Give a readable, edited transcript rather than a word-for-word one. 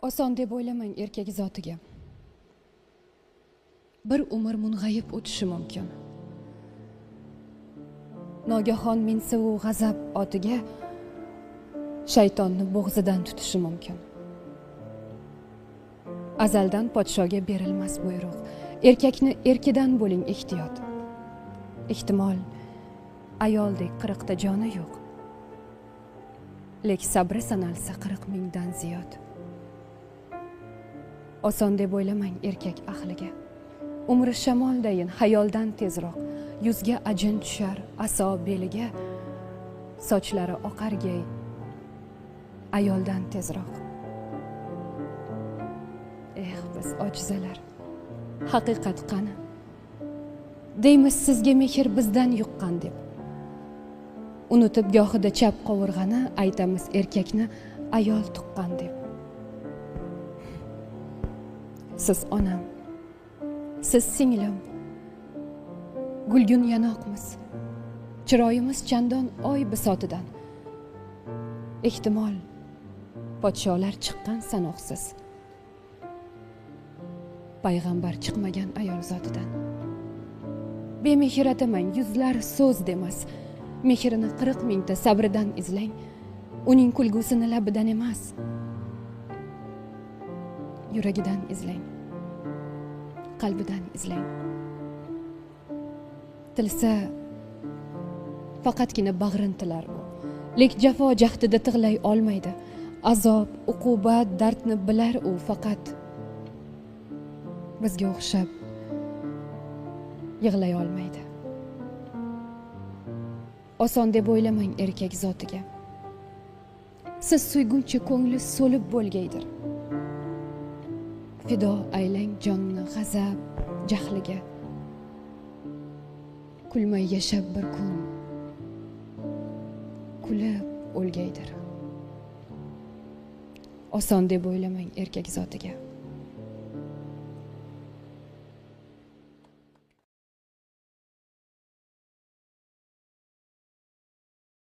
Oson deb o'ylamang erkak zotiga. Bir umr mung'ayib o'tishi mumkin. Nogahon minsa u g'azab otiga, shaytonni bo'g'zidan tutishi mumkin. Azaldan podshoga berilmas buyruq. Erkakni erkidan bo'ling ehtiyot. Ehtimol ayoldek 40 ta joni yo'q. Lek sabri sanalsa 40 mingdan ziyod. Oson deb o'ylamang erkak ahliga. Umri shamoldayin xayoldan tezroq. Yuzga ajin tushar, aso beliga, sochlari oqargay ayoldan tezroq. Biz ojizalar. Haqiqat qani? Deymiz sizga mehr bizdan yuqqan deb. Unutib gohida chap qovurg'ani aytamiz erkakni ayol tuqqan deb. Siz onam, siz singlim, gulgun yanoqmiz. Chiroyimiz chandon oy bisotidan. Ehtimol podsholar chiqqan sanoqsiz. Payg'ambar chiqmagan ayol zotidan. Bemehr atamang, yuzlar so'z demas. Mehrini 40 mingta sabridan izlang. Uning kulgusini labidan emas, yuragidan izlang. Qalbidan izlang. Tilsa faqatgina bag'rin tilar u. Lek jafo jahdida tig'lay olmaydi. Azob, uqubat, dardni bilar u faqat bizga o'xshab yig'lay olmaydi. Oson deb o'ylamang erkak zotiga. Siz suyguncha ko'ngli so'lib bo'lgaydir. Fido aylang jonni g'azab, jahliga. Kulmay yashab bir kun kulib o'lgaydir. Oson deb o'ylamang erkak zotiga.